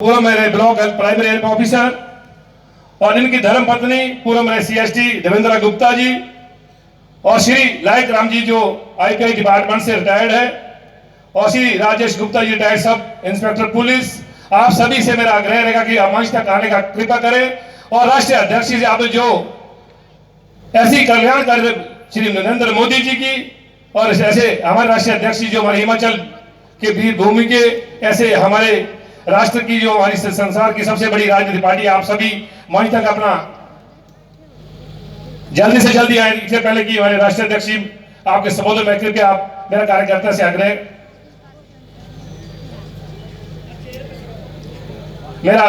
पूर्व मेरे block primary health officer और इनकी धर्म पत्नी पूर्व मेरे सीएसटी देवेंद्र गुप्ता जी और श्री लायक राम जी जो आईपीआई डिपार्टमेंट से रिटायर्ड है और Shri Rajesh Gupta ji retired sub inspector police. आप सभी से मेरा आग्रह रहेगा कि आप मंच तक आने का कृपा करें और राष्ट्रीय अध्यक्ष जी आप जो ऐसी कल्याणकारी श्री नरेंद्र मोदी जी की और ऐसे हमारे राष्ट्रीय अध्यक्ष जी जो हमारे हिमाचल के वीर भूमि के ऐसे हमारे राष्ट्र की जो हमारी संसार की सबसे बड़ी राजनीतिक पार्टी आप सभी मंच तक अपना जल्दी से जल्दी आए। इससे पहले कि हमारे राष्ट्रीय अध्यक्ष जी आपके संबोधन में कृपया आप मेरा कार्यकर्ता से आग्रह मेरा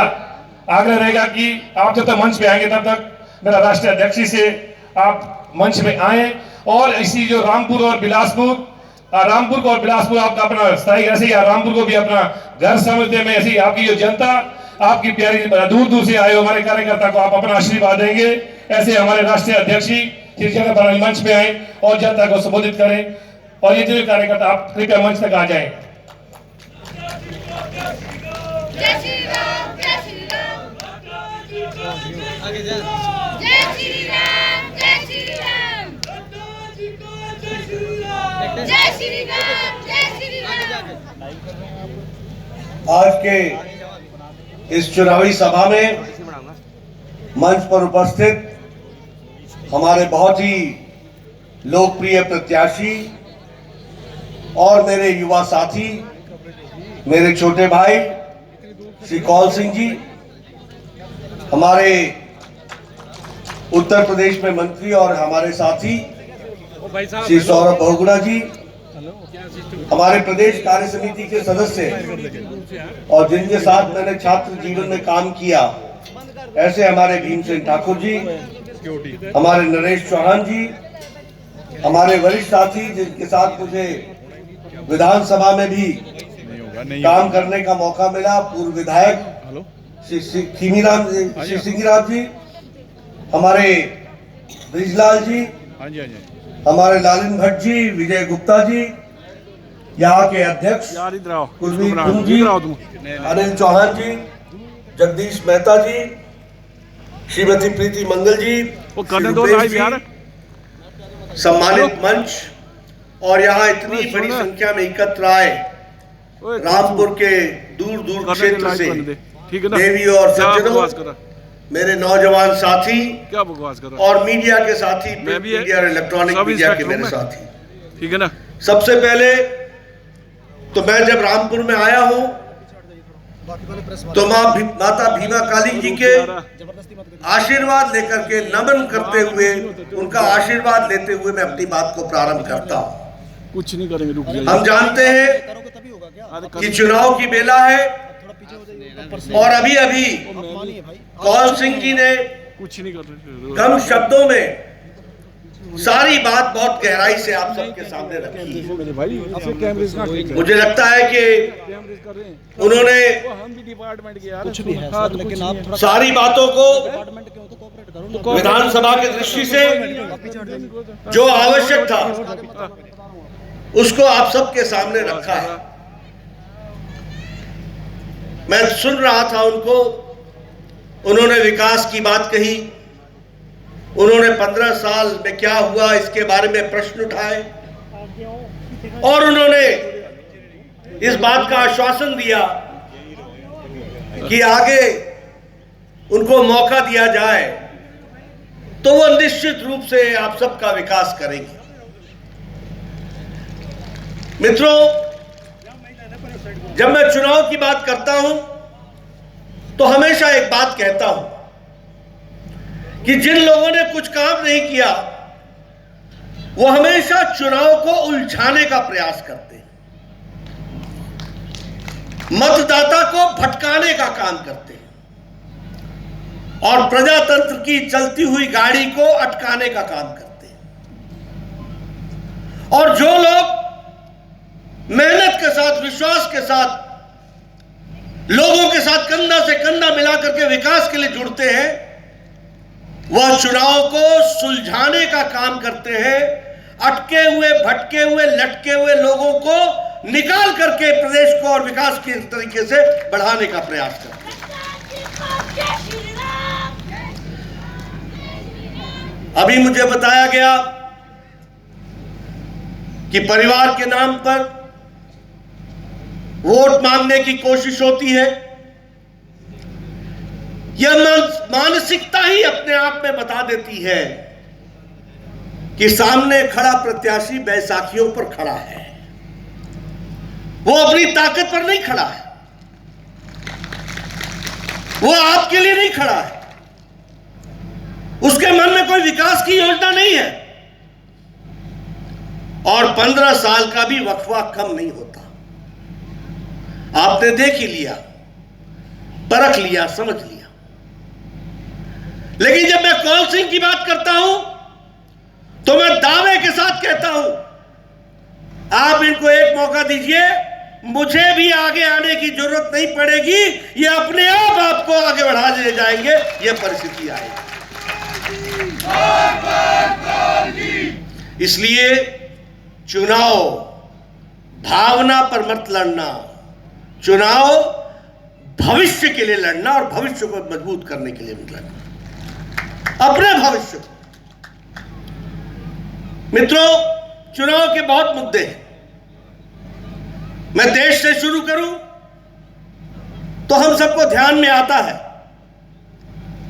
आग्रह रहेगा कि आप जब तक मंच पे आएंगे तब तक मेरा राष्ट्रीय अध्यक्ष जी से आप मंच में आए और इसी जो रामपुर और बिलासपुर रामपुर को और बिलासपुर आपका अपना स्थायी ऐसे ही रामपुर को भी अपना घर समझते में ऐसी आपकी जो जनता आपकी प्यारी दूर दूर से आए हमारे कार्यकर्ता को आप अपना आशीर्वाद देंगे। ऐसे हमारे राष्ट्रीय अध्यक्ष जी जिस जगह पर मंच पे आए और जनता को संबोधित करें और ये जो कार्यकर्ता आप कृपया मंच तक आ जाए। जय श्री राम, जय श्री राम, आगे जा। जय श्री राम, जय श्री राम, जय श्री राम, जय श्री राम। आज के इस चुनावी सभा में मंच पर उपस्थित हमारे बहुत ही लोकप्रिय प्रत्याशी और मेरे युवा साथी मेरे छोटे भाई श्री कौल सिंह जी, हमारे उत्तर प्रदेश में मंत्री और हमारे साथी श्री सौरभ बहुगुणा जी, हमारे प्रदेश कार्य समिति के सदस्य और जिनके साथ मैंने छात्र जीवन में काम किया ऐसे हमारे भीमसेन ठाकुर जी, हमारे नरेश चौहान जी, हमारे वरिष्ठ साथी जिनके साथ मुझे विधानसभा में भी काम करने का मौका मिला, पूर्व विधायक श्री सिंगीराम जी, हमारे ब्रिजलाल जी, हमारे लालिन भट्ट जी, विजय गुप्ता जी, यहाँ के अध्यक्ष कुलवीर सिंह जी, अनिल चौहान जी, जगदीश मेहता जी, श्रीमती प्रीति मंगल जी, सम्मानित मंच और यहाँ इतनी बड़ी संख्या में एकत्र आए रामपुर के दूर दूर क्षेत्र से देवी और सज्जनों, मेरे नौजवान साथी और मीडिया के साथी, मीडिया और इलेक्ट्रॉनिक मीडिया के मेरे साथी, ठीक है ना। सबसे पहले तो मैं जब रामपुर में आया हूं तो माता भीमा काली जी के आशीर्वाद लेकर के नमन करते हुए उनका आशीर्वाद लेते हुए मैं अपनी बात को प्रारंभ करता हूं। कुछ नहीं करेंगे, रुक जाइए। हम जानते हैं कि चुनाव की बेला है और अभी अभी कौल सिंह जी ने कुछ नहीं कर रहे, कम शब्दों में सारी बात बहुत गहराई से आप सबके सामने रखी है। मुझे लगता है कि उन्होंने सारी बातों को विधानसभा की दृष्टि से जो आवश्यक था उसको आप सबके सामने रखा है। मैं सुन रहा था उनको, उन्होंने विकास की बात कही, उन्होंने 15 साल में क्या हुआ इसके बारे में प्रश्न उठाए और उन्होंने इस बात का आश्वासन दिया कि आगे उनको मौका दिया जाए तो वो निश्चित रूप से आप सबका विकास करेंगे। मित्रों, जब मैं चुनाव की बात करता हूं तो हमेशा एक बात कहता हूं कि जिन लोगों ने कुछ काम नहीं किया वो हमेशा चुनाव को उलझाने का प्रयास करते हैं, मतदाता को भटकाने का काम करते हैं और प्रजातंत्र की चलती हुई गाड़ी को अटकाने का काम करते हैं। और जो लोग मेहनत के साथ, विश्वास के साथ, लोगों के साथ कंधा से कंधा मिलाकर के विकास के लिए जुड़ते हैं, वह चुनाव को सुलझाने का काम करते हैं, अटके हुए, भटके हुए, लटके हुए लोगों को निकाल करके प्रदेश को और विकास के तरीके से बढ़ाने का प्रयास करते हैं। जय श्री राम। अभी मुझे बताया गया कि परिवार के नाम पर वोट मांगने की कोशिश होती है। यह मानसिकता ही अपने आप में बता देती है कि सामने खड़ा प्रत्याशी बैसाखियों पर खड़ा है, वो अपनी ताकत पर नहीं खड़ा है, वो आपके लिए नहीं खड़ा है, उसके मन में कोई विकास की योजना नहीं है और 15 साल का भी वक्फा कम नहीं होता। आपने देख ही लिया, परख लिया, समझ लिया। लेकिन जब मैं कौल सिंह की बात करता हूं तो मैं दावे के साथ कहता हूं, आप इनको एक मौका दीजिए, मुझे भी आगे आने की जरूरत नहीं पड़ेगी, ये अपने आप आपको आगे बढ़ा ले जाएंगे। ये परिस्थिति आएगी। इसलिए चुनाव भावना पर मत लड़ना, चुनाव भविष्य के लिए लड़ना और भविष्य को मजबूत करने के लिए मत लड़ना, अपने भविष्य को। मित्रों, चुनाव के बहुत मुद्दे हैं। मैं देश से शुरू करूं तो हम सबको ध्यान में आता है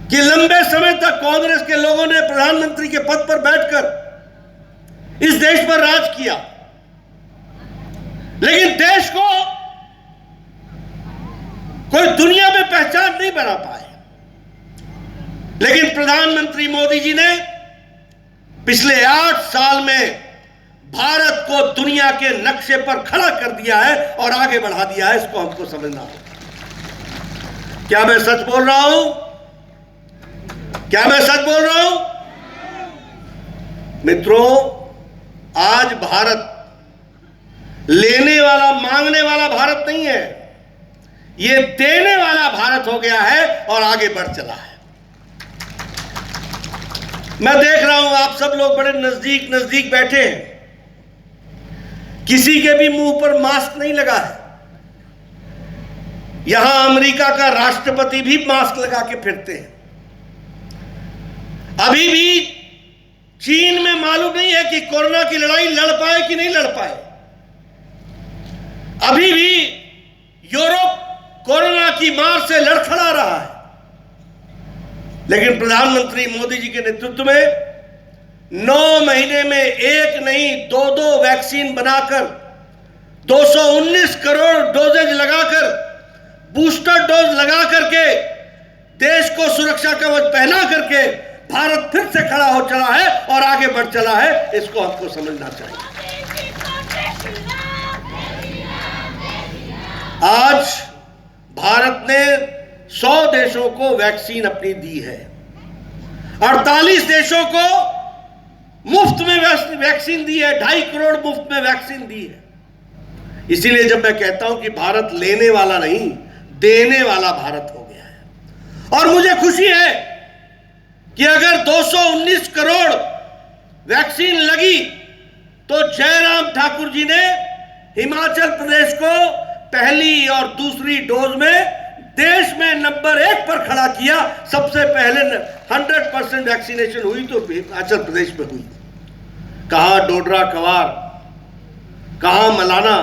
कि लंबे समय तक कांग्रेस के लोगों ने प्रधानमंत्री के पद पर बैठकर इस देश पर राज किया, लेकिन देश को कोई दुनिया में पहचान नहीं बना पाए। लेकिन प्रधानमंत्री मोदी जी ने पिछले 8 साल में भारत को दुनिया के नक्शे पर खड़ा कर दिया है और आगे बढ़ा दिया है। इसको हमको समझना होगा। क्या मैं सच बोल रहा हूं? क्या मैं सच बोल रहा हूं? मित्रों, आज भारत लेने वाला, मांगने वाला भारत नहीं है, ये देने वाला भारत हो गया है और आगे बढ़ चला है। मैं देख रहा हूं आप सब लोग बड़े नजदीक नजदीक बैठे हैं, किसी के भी मुंह पर मास्क नहीं लगा है। यहां अमेरिका का राष्ट्रपति भी मास्क लगा के फिरते हैं। अभी भी चीन में मालूम नहीं है कि कोरोना की लड़ाई लड़ पाए कि नहीं लड़ पाए। अभी भी यूरोप कोरोना की मार से लड़खड़ा रहा है। लेकिन प्रधानमंत्री मोदी जी के नेतृत्व में 9 महीने में एक नहीं 2 वैक्सीन बनाकर 219 करोड़ डोजेज लगाकर, बूस्टर डोज लगा करके, देश को सुरक्षा कवच पहना करके भारत फिर से खड़ा हो चला है और आगे बढ़ चला है। इसको आपको समझना चाहिए। आज भारत ने 100 देशों को वैक्सीन अपनी दी है, 48 देशों को मुफ्त में वैक्सीन दी है, 2.5 करोड़ मुफ्त में वैक्सीन दी है। इसीलिए जब मैं कहता हूं कि भारत लेने वाला नहीं, देने वाला भारत हो गया है। और मुझे खुशी है कि अगर 219 करोड़ वैक्सीन लगी तो जयराम ठाकुर जी ने हिमाचल प्रदेश को पहली और दूसरी डोज में देश में नंबर 1 पर खड़ा किया। सबसे पहले 100% वैक्सीनेशन हुई तो हिमाचल प्रदेश में हुई। कहां डोडरा कवार, कहां मलाना,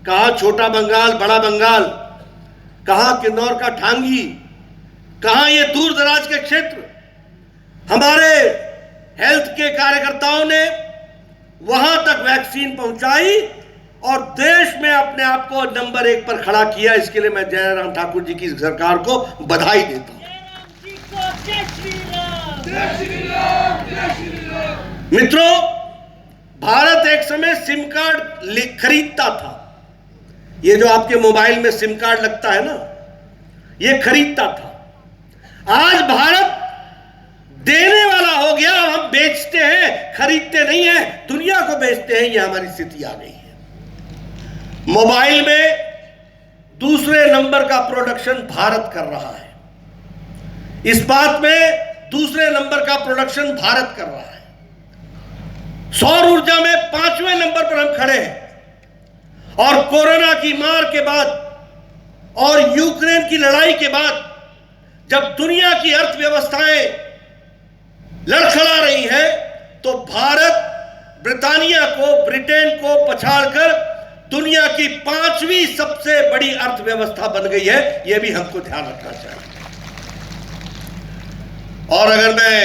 कहां छोटा बंगाल, बड़ा बंगाल, कहां किन्नौर का ठांगी, कहां ये दूर दराज के क्षेत्र। हमारे हेल्थ के कार्यकर्ताओं ने वहां तक वैक्सीन पहुंचाई और देश में अपने आप को नंबर 1 पर खड़ा किया। इसके लिए मैं जयराम ठाकुर जी की सरकार को बधाई देता हूं। मित्रों, भारत एक समय सिम कार्ड खरीदता था। ये जो आपके मोबाइल में सिम कार्ड लगता है ना, ये खरीदता था। आज भारत देने वाला हो गया। हम बेचते हैं, खरीदते नहीं है, दुनिया को बेचते हैं। ये हमारी स्थिति आ गई है। मोबाइल में दूसरे नंबर का प्रोडक्शन भारत कर रहा है, इस्पात में दूसरे नंबर का प्रोडक्शन भारत कर रहा है, सौर ऊर्जा में 5वें नंबर पर हम खड़े हैं। और कोरोना की मार के बाद और यूक्रेन की लड़ाई के बाद जब दुनिया की अर्थव्यवस्थाएं लड़खड़ा रही हैं, तो भारत ब्रिटानिया को, ब्रिटेन को पछाड़कर दुनिया की 5वीं सबसे बड़ी अर्थव्यवस्था बन गई है। यह भी हमको ध्यान रखना चाहिए। और अगर मैं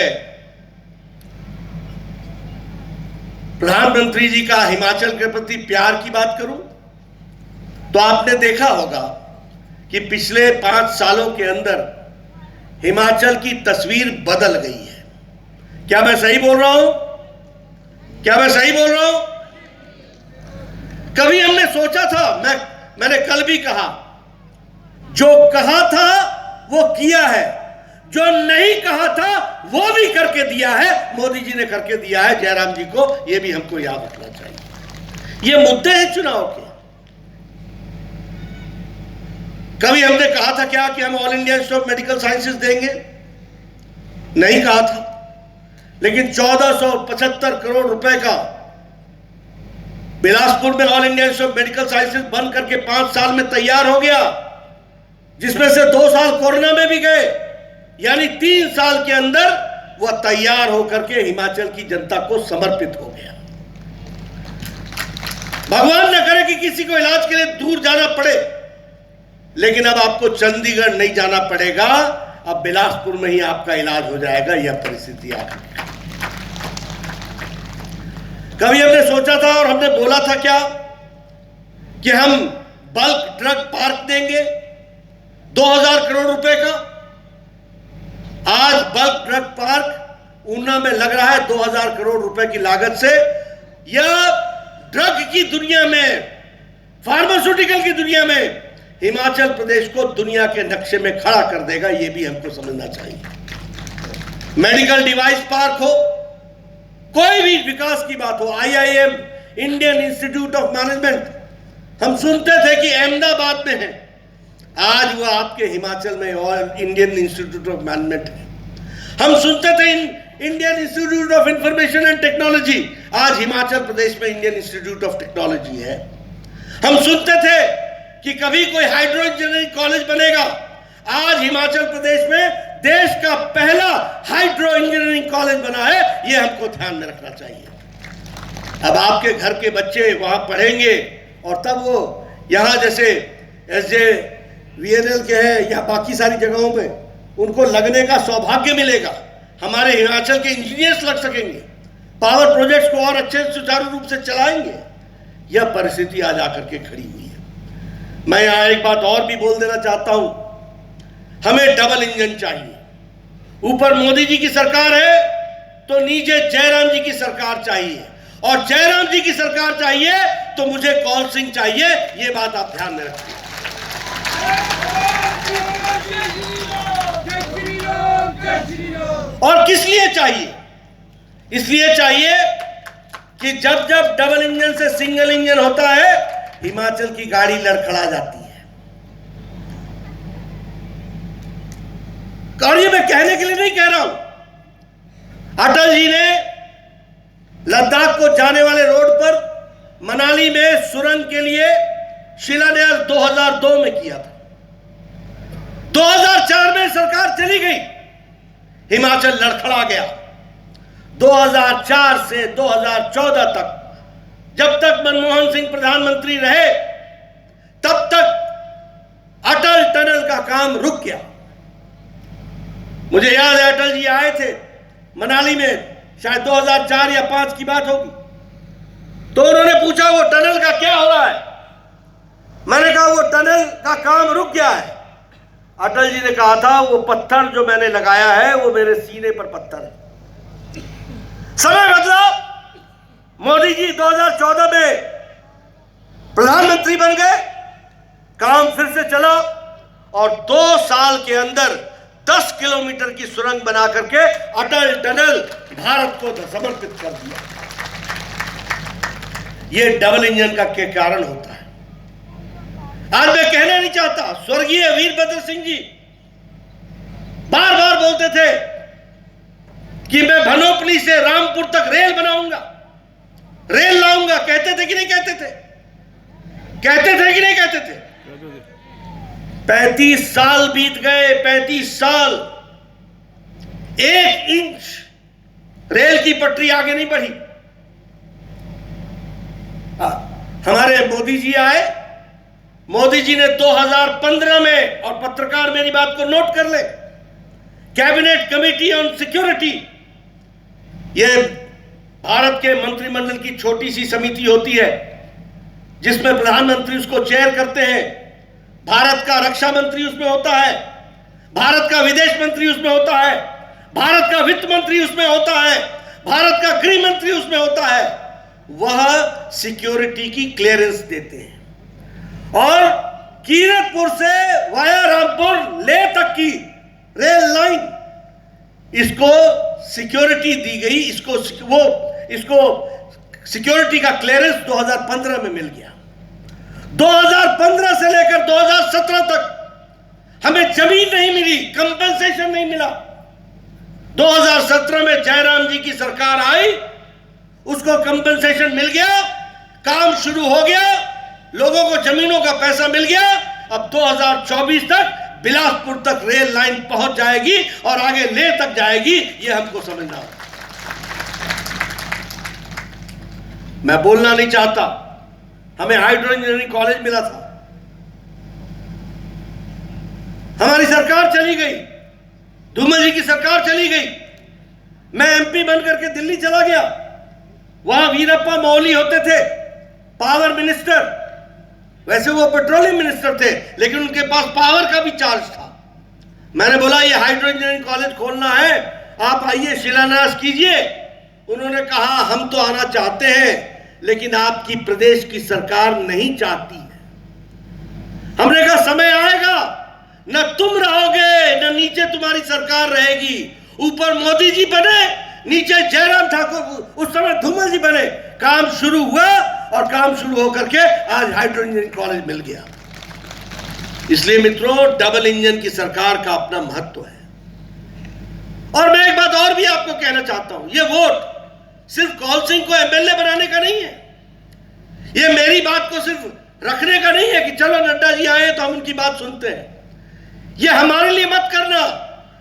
प्रधानमंत्री जी का हिमाचल के प्रति प्यार की बात करूं, तो आपने देखा होगा कि पिछले 5 सालों के अंदर हिमाचल की तस्वीर बदल गई है। क्या मैं सही बोल रहा हूं? क्या मैं सही बोल रहा हूं? कभी हमने सोचा था, मैंने कल भी कहा, जो कहा था वो किया है, जो नहीं कहा था वो भी करके दिया है। मोदी जी ने करके दिया है जयराम जी को, यह भी हमको याद रखना चाहिए। ये मुद्दे हैं चुनाव के। कभी हमने कहा था क्या कि हम all India institute of medical sciences देंगे? नहीं कहा था। लेकिन 1475 करोड़ रुपए का बिलासपुर में all India institute of medical sciences बन करके 5 साल में तैयार हो गया, जिसमें से 2 साल कोरोना में भी गए। यानी 3 साल के अंदर वह तैयार होकर के हिमाचल की जनता को समर्पित हो गया। भगवान न करे कि किसी को इलाज के लिए दूर जाना पड़े, लेकिन अब आपको चंडीगढ़ नहीं जाना पड़ेगा, अब बिलासपुर में ही आपका इलाज हो जाएगा। यह परिस्थिति आ गई। कभी हमने सोचा था और हमने बोला था क्या कि हम बल्क ड्रग पार्क देंगे 2000 करोड़ रुपए का। आज बल्क ड्रग पार्क ऊना में लग रहा है 2000 करोड़ रुपए की लागत से। यह ड्रग की दुनिया में, फार्मास्यूटिकल की दुनिया में हिमाचल प्रदेश को दुनिया के नक्शे में खड़ा कर देगा। यह भी हमको समझना चाहिए। मेडिकल डिवाइस पार्क हो, कोई भी विकास की बात हो, IIM, Indian institute of management, हम सुनते थे कि अहमदाबाद में है, आज वो आपके हिमाचल में और इंडियन इंस्टीट्यूट ऑफ मैनेजमेंट है। हम सुनते थे Indian institute of information and technology, आज हिमाचल प्रदेश में इंडियन इंस्टीट्यूट ऑफ टेक्नोलॉजी है। हम सुनते थे कि कभी कोई हाइड्रो इंजीनियरिंग कॉलेज बनेगा, आज हिमाचल प्रदेश में देश का पहला हाइड्रो इंजीनियरिंग कॉलेज बना है। यह हमको ध्यान में रखना चाहिए। अब आपके घर के बच्चे वहां पढ़ेंगे और तब वो यहां जैसे SJVNL के हैं या बाकी सारी जगहों में उनको लगने का सौभाग्य मिलेगा। हमारे हिमाचल के इंजीनियर्स लग सकेंगे, पावर प्रोजेक्ट्स को और अच्छे सुचारू रूप से चलाएंगे। यह परिस्थिति आज आकर के खड़ी हुई है। मैं यहां एक बात और भी बोल देना चाहता हूं, हमें डबल इंजन चाहिए। ऊपर मोदी जी की सरकार है तो नीचे जयराम जी की सरकार चाहिए, और जयराम जी की सरकार चाहिए तो मुझे कौल सिंह चाहिए। यह बात आप ध्यान में रखिए। और किस लिए चाहिए? इसलिए चाहिए कि जब जब डबल इंजन से सिंगल इंजन होता है, हिमाचल की गाड़ी लड़खड़ा जाती है। और ये मैं कहने के लिए नहीं कह रहा हूं। अटल जी ने लद्दाख को जाने वाले रोड पर मनाली में सुरंग के लिए शिलान्यास 2002 में किया था। 2004 में सरकार चली गई, हिमाचल लड़खड़ा गया। 2004 से 2014 तक, जब तक मनमोहन सिंह प्रधानमंत्री रहे, तब तक अटल टनल का काम रुक गया। मुझे याद है अटल जी आए थे मनाली में, शायद 2004 या 5 की बात होगी। तो उन्होंने पूछा वो टनल का क्या हो रहा है? मैंने कहा वो टनल का काम रुक गया है। अटल जी ने कहा था वो पत्थर जो मैंने लगाया है वो मेरे सीने पर पत्थर है। समय बदला, मोदी जी 2014 में प्रधानमंत्री बन गए, काम फिर से चला और 2 साल के अंदर 10 किलोमीटर की सुरंग बना करके अटल टनल भारत को समर्पित कर दिया। यह डबल इंजन का के कारण होता है। आज मैं कहना नहीं चाहता, स्वर्गीय वीरभद्र सिंह जी बार बार बोलते थे कि मैं भनोपली से रामपुर तक रेल बनाऊंगा, रेल लाऊंगा। कहते थे कि नहीं कहते थे? कहते थे कि नहीं कहते थे? 35 साल बीत गए, 35 साल, 1 इंच रेल की पटरी आगे नहीं बढ़ी। हमारे मोदी जी आए, मोदी जी ने 2015 में, और पत्रकार मेरी बात को नोट कर ले, कैबिनेट कमेटी ऑन सिक्योरिटी, यह भारत के मंत्रिमंडल की छोटी सी समिति होती है जिसमें प्रधानमंत्री उसको चेयर करते हैं, भारत का रक्षा मंत्री उसमें होता है, भारत का विदेश मंत्री उसमें होता है, भारत का वित्त मंत्री उसमें होता है, भारत का गृह मंत्री उसमें होता है। वह सिक्योरिटी की क्लियरेंस देते हैं। और कीरतपुर से वाया रामपुर ले तक की रेल लाइन, इसको सिक्योरिटी दी गई, इसको सिक्योरिटी का क्लियरेंस 2015 में मिल गया। 2015 से लेकर 2017 तक हमें जमीन नहीं मिली, कंपनसेशन नहीं मिला। 2017 में जयराम जी की सरकार आई, उसको कंपनसेशन मिल गया, काम शुरू हो गया, लोगों को जमीनों का पैसा मिल गया। अब 2024 तक बिलासपुर तक रेल लाइन पहुंच जाएगी और आगे ले तक जाएगी, यह हमको समझना होगा। मैं बोलना नहीं चाहता, हमें हाइड्रो इंजीनियरिंग कॉलेज मिला था, हमारी सरकार चली गई, धूमल जी की सरकार चली गई, मैं एमपी बन करके दिल्ली चला गया, वहां वीरप्पा मोइली होते थे पावर मिनिस्टर, वैसे वो पेट्रोलियम मिनिस्टर थे, लेकिन उनके पास पावर का भी चार्ज था। मैंने बोला ये हाइड्रो इंजीनियरिंग कॉलेज खोलना है, आप आइए शिलान्यास कीजिए। उन्होंने कहा हम तो आना चाहते हैं, लेकिन आपकी प्रदेश की सरकार नहीं चाहती है। हमने कहा समय आएगा, न तुम रहोगे न नीचे तुम्हारी सरकार रहेगी, ऊपर मोदी जी बने, नीचे जयराम ठाकुर, उस समय धूमल जी बने। काम शुरू हुआ और काम शुरू होकर के आज हाइड्रो इंजीनियरिंग कॉलेज मिल गया। इसलिए मित्रों, डबल इंजन की सरकार का अपना महत्व है। और मैं एक बात और भी आपको कहना चाहता हूं, यह वोट सिर्फ कौल सिंह को एमएलए बनाने का नहीं है, यह मेरी बात को सिर्फ रखने का नहीं है कि चलो नड्डा जी आए तो हम उनकी बात सुनते हैं। यह हमारे लिए मत करना,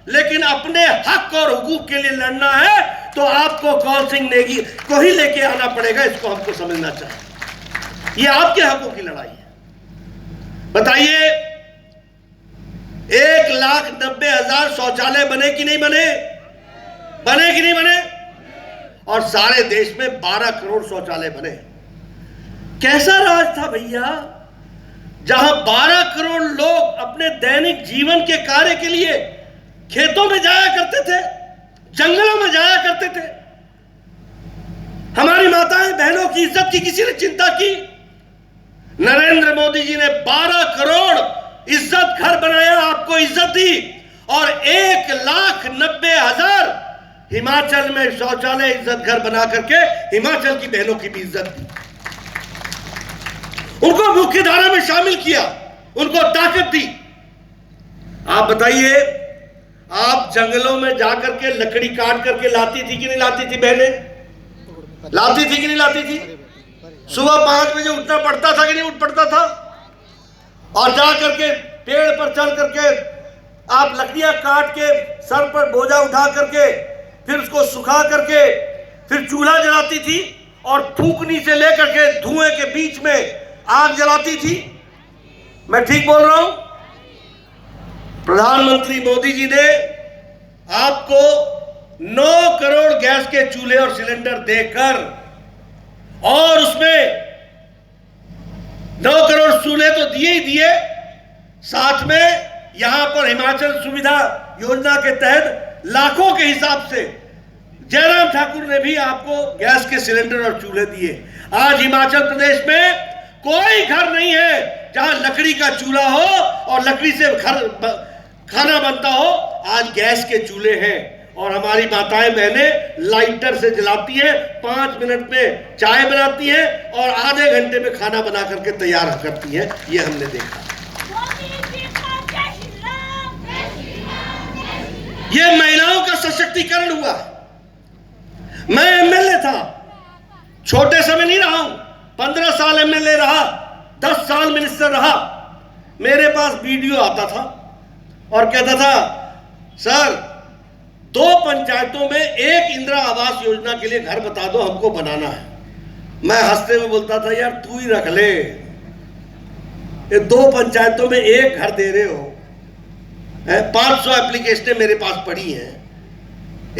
लेकिन अपने हक और हुकूक के लिए लड़ना है तो आपको कौल सिंह नेगी को ही लेके आना पड़ेगा। इसको हमको समझना चाहिए, यह आपके हकों की लड़ाई है। बताइए, 1,90,000 शौचालय बने कि नहीं बने? बने कि नहीं बने? और सारे देश में 12 करोड़ शौचालय बने। कैसा राज था भैया, जहां 12 करोड़ लोग अपने दैनिक जीवन के कार्य के लिए खेतों में जाया करते थे, जंगलों में जाया करते थे। हमारी माताएं बहनों की इज्जत की किसी ने चिंता की? नरेंद्र मोदी जी ने 12 करोड़ इज्जत घर बनाया, आपको इज्जत दी, और 1,90,000 हिमाचल में शौचालय इज्जत घर बना करके हिमाचल की बहनों की भी इज्जत दी, उनको मुख्य धारा में शामिल किया, उनको ताकत दी। आप बताइए, आप जंगलों में जाकर के लकड़ी काट करके लाती थी कि नहीं लाती थी? बहनें लाती थी कि नहीं लाती थी? सुबह 5 बजे उठना पड़ता था कि नहीं उठ पड़ता था? और जा करके पेड़ पर चढ़ करके आप लकड़ियां काट के सर पर बोझा उठा करके फिर उसको सुखा करके फिर चूल्हा जलाती थी और फूकनी से लेकर के धुएं के बीच में आग जलाती थी। मैं ठीक बोल रहा हूं? प्रधानमंत्री मोदी जी ने आपको 9 करोड़ गैस के चूल्हे और सिलेंडर देकर, और उसमें 9 करोड़ चूल्हे तो दिए ही दिए, साथ में यहां पर हिमाचल सुविधा योजना के तहत लाखों के हिसाब से जयराम ठाकुर ने भी आपको गैस के सिलेंडर और चूल्हे दिए। आज हिमाचल प्रदेश में कोई घर नहीं है जहां लकड़ी का चूल्हा हो और लकड़ी से खाना बनता हो। आज गैस के चूल्हे हैं और हमारी माताएं बहनें लाइटर से जलाती हैं, 5 मिनट में चाय बनाती हैं और आधे घंटे में खाना बना करके तैयार करती हैं। ये हमने देखा। ये महिलाओं का सशक्तिकरण हुआ। मैं एमएलए था, छोटे समय नहीं रहा हूं, 15 साल एमएलए रहा, 10 साल मिनिस्टर रहा, मेरे पास वीडियो आता था और कहता था सर 2 पंचायतों में एक इंदिरा आवास योजना के लिए घर बता दो, हमको बनाना है। मैं हंसते हुए बोलता था यार तू ही रख ले, ये 2 पंचायतों में एक घर दे रहे हो, 500 एप्लीकेशनें मेरे पास पड़ी हैं,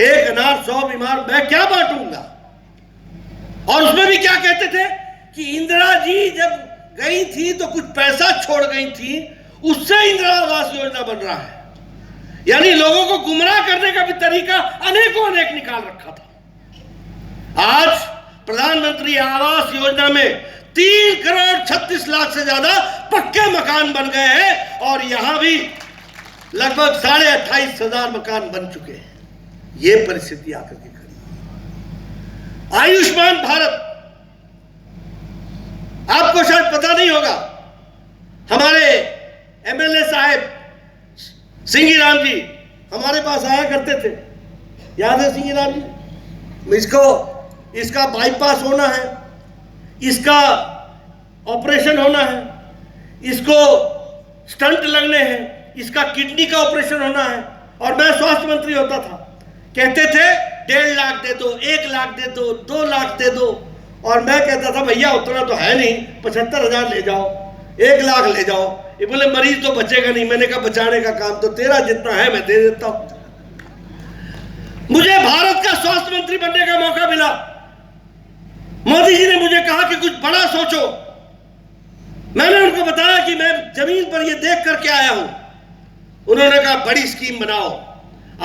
1 अनाथ 100 बीमार, मैं क्या बांटूंगा। और उसमें भी क्या कहते थे कि इंदिरा जी जब गई थी तो कुछ पैसा छोड़ गई थी, उससे इंदिरा आवास योजना बन रहा है। यानी लोगों को गुमराह करने का भी तरीका अनेकों अनेक निकाल रखा था। आज प्रधानमंत्री आवास योजना में 3 करोड़ 36 लाख से ज्यादा पक्के मकान बन गए हैं और यहां भी लगभग 28,500 मकान बन चुके हैं। ये परिस्थिति आकर के खड़ी। आयुष्मान भारत, आपको शायद पता नहीं होगा, हमारे एमएलए साहब सिंह राम जी हमारे पास आया करते थे, याद है सिंह राम जी? इसका बाईपास होना है, इसका ऑपरेशन होना है, इसको स्टंट लगने हैं, इसका किडनी का ऑपरेशन होना है, और मैं स्वास्थ्य मंत्री होता था। कहते थे 1.5 लाख दे दो, 1 लाख दे दो, 2 लाख दे दो, और मैं कहता था भैया उतना तो है नहीं, 75,000 ले जाओ, 1 लाख ले जाओ। ये बोले मरीज तो बचेगा नहीं। मैंने कहा बचाने का काम तो तेरा जितना है मैं दे देता हूं। मुझे भारत का स्वास्थ्य मंत्री बनने का मौका मिला। मोदी जी ने मुझे कहा कि कुछ बड़ा सोचो। मैंने उनको बताया कि मैं जमीन पर ये देख करके आया हूं। उन्होंने कहा बड़ी स्कीम बनाओ।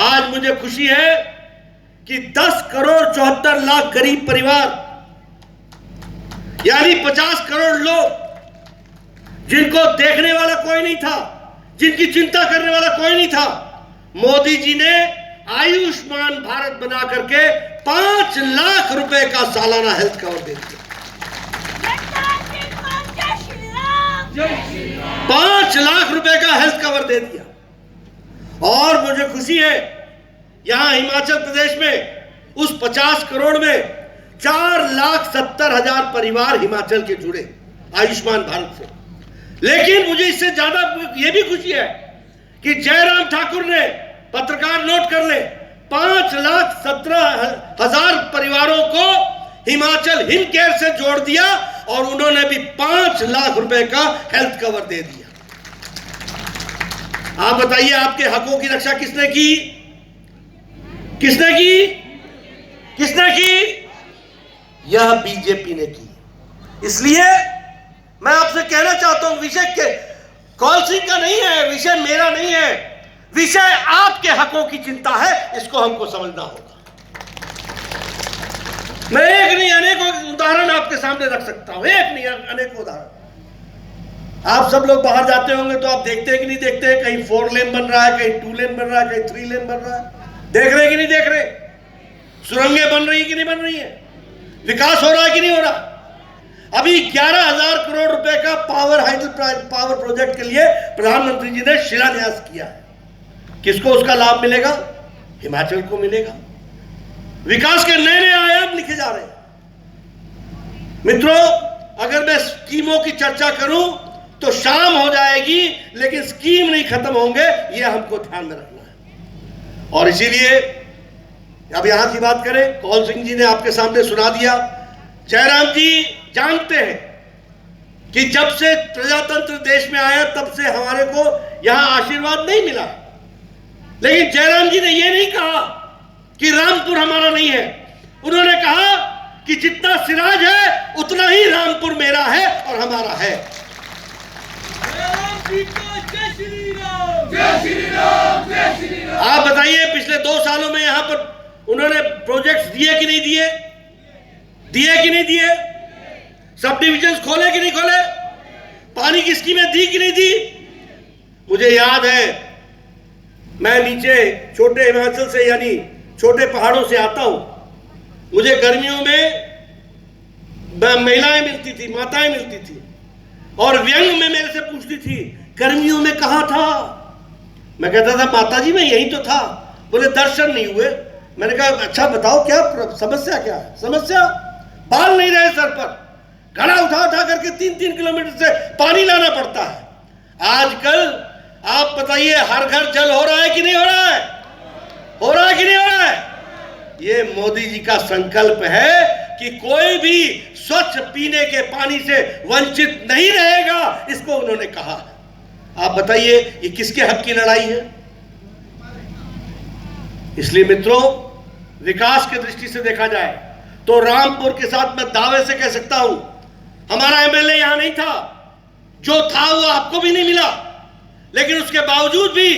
आज मुझे खुशी है कि 10 करोड़ 74 लाख गरीब परिवार, यानी 50 करोड़ लोग जिनको देखने वाला कोई नहीं था, जिनकी चिंता करने वाला कोई नहीं था, मोदी जी ने आयुष्मान भारत बना करके 5 लाख रुपए का सालाना हेल्थ कवर दे दिया। 5 लाख रुपए का हेल्थ कवर दे दिया। और मुझे खुशी है यहां हिमाचल प्रदेश में उस 50 करोड़ में 4,70,000 परिवार हिमाचल के जुड़े आयुष्मान भारत से। लेकिन मुझे इससे ज्यादा यह भी खुशी है कि जयराम ठाकुर ने, पत्रकार नोट कर ले, 5,17,000 परिवारों को हिमाचल हिम केयर से जोड़ दिया और उन्होंने भी 5 लाख रुपए का हेल्थ कवर दे दिया। आप बताइए आपके हकों की रक्षा किसने की? किसने की? किसने की? यह बीजेपी ने की। इसलिए मैं आपसे कहना चाहता हूं, विषय के कौल सिंह का नहीं है, विषय मेरा नहीं है, विषय आपके हकों की चिंता है। इसको हमको समझना होगा। मैं एक नहीं अनेकों उदाहरण आपके सामने रख सकता हूं, एक नहीं अनेकों उदाहरण। आप सब लोग बाहर जाते होंगे तो आप देखते हैं कि नहीं देखते हैं, कहीं 4 लेन बन रहा है, कहीं 2 लेन बन रहा है, कहीं 3 लेन बन रहा है। देख रहे कि नहीं देख रहे? सुरंगें बन रही कि नहीं बन रही है? विकास हो रहा है कि नहीं हो रहा? अभी 11,000 करोड़ रुपए का पावर प्रोजेक्ट के लिए प्रधानमंत्री जी ने शिलान्यास किया है। किसको उसका लाभ मिलेगा? हिमाचल को मिलेगा। विकास के नए नए आयाम लिखे जा रहे हैं। मित्रों, अगर मैं स्कीमों की चर्चा करूं तो शाम हो जाएगी, लेकिन स्कीम नहीं खत्म होंगे, यह हमको ध्यान में रखना है। और इसीलिए अब यहां की बात करें, कौल सिंह जी ने आपके सामने सुना दिया। जयराम जी जानते हैं कि जब से प्रजातंत्र देश में आया तब से हमारे को यहां आशीर्वाद नहीं मिला। लेकिन जयराम जी ने यह नहीं कहा कि रामपुर हमारा नहीं है। उन्होंने कहा कि जितना सिराज है उतना ही रामपुर मेरा है और हमारा है। आप बताइए पिछले 2 सालों में यहां पर उन्होंने प्रोजेक्ट्स दिए कि नहीं दिए? दिए कि नहीं दिए? सब डिविजन खोले कि नहीं खोले? पानी की स्कीमें दी कि नहीं दी? मुझे याद है, मैं नीचे छोटे हिमाचल से यानी छोटे पहाड़ों से आता हूं। मुझे गर्मियों में महिलाएं मिलती थी, माताएं मिलती थी, और व्यंग में मेरे से पूछती थी गर्मियों में कहां था? मैं कहता था माता जी मैं यहीं तो था। बोले दर्शन नहीं हुए। मैंने कहा अच्छा बताओ क्या समस्या क्या है? समस्या बाल नहीं रहे सर पर, घड़ा उठा उठा करके 3-3 किलोमीटर से पानी लाना पड़ता है। आजकल आप बताइए, हर घर जल हो रहा है कि नहीं हो रहा है? हो रहा है कि नहीं हो रहा है? ये मोदी जी का संकल्प है कि कोई भी स्वच्छ पीने के पानी से वंचित नहीं रहेगा, इसको उन्होंने कहा। आप बताइए ये किसके हक की लड़ाई है? इसलिए मित्रों, विकास की दृष्टि से देखा जाए तो रामपुर के साथ मैं दावे से कह सकता हूं, हमारा एमएलए यहां नहीं था, जो था वो आपको भी नहीं मिला, लेकिन उसके बावजूद भी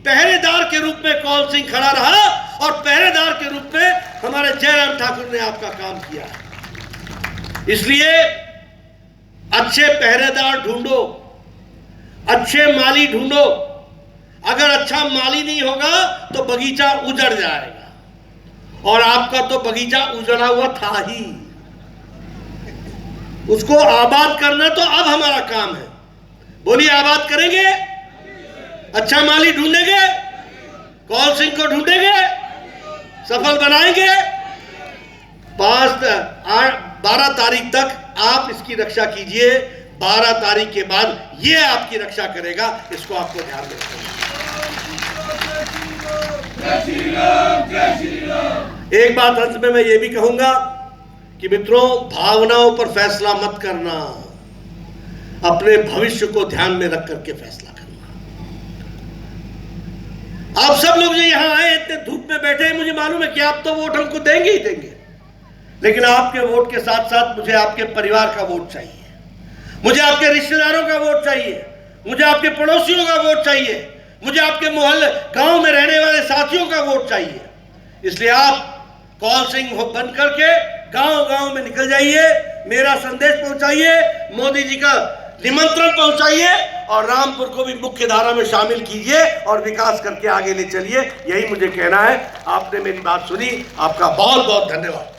पहरेदार के रूप में कौल सिंह खड़ा रहा और पहरेदार के रूप में हमारे जयराम ठाकुर ने आपका काम किया। इसलिए अच्छे पहरेदार ढूंढो, अच्छे माली ढूंढो। अगर अच्छा माली नहीं होगा तो बगीचा उजड़ जाएगा, और आपका तो बगीचा उजड़ा हुआ था ही। उसको आबाद करना तो अब हमारा काम है। बोलिए, आबाद करेंगे? अच्छा माली ढूंढेंगे? कौल सिंह को ढूंढेंगे? सफल बनाएंगे? 12 तारीख तक आप इसकी रक्षा कीजिए। 12 तारीख के बाद ये आपकी रक्षा करेगा, इसको आपको ध्यान में रखना। एक बात अंत में मैं ये भी कहूंगा कि मित्रों, भावनाओं पर फैसला मत करना, अपने भविष्य को ध्यान में रख करके फैसला करना। आप सब लोग जो यहां आए, इतने धूप में बैठे हैं, मुझे मालूम है कि आप तो वोट हमको देंगे ही देंगे, लेकिन आपके वोट के साथ साथ मुझे आपके परिवार का वोट चाहिए, मुझे आपके रिश्तेदारों का वोट चाहिए, मुझे आपके पड़ोसियों का वोट चाहिए, मुझे आपके मोहल्ले गांव में रहने वाले साथियों का वोट चाहिए। इसलिए आप कौल सिंह बन करके गांव-गांव में निकल जाइए, मेरा संदेश पहुंचाइए, मोदी जी का निमंत्रण पहुंचाइए, और रामपुर को भी मुख्य धारा में शामिल कीजिए और विकास करके आगे ले चलिए। यही मुझे कहना है। आपने मेरी बात सुनी, आपका बहुत बहुत धन्यवाद।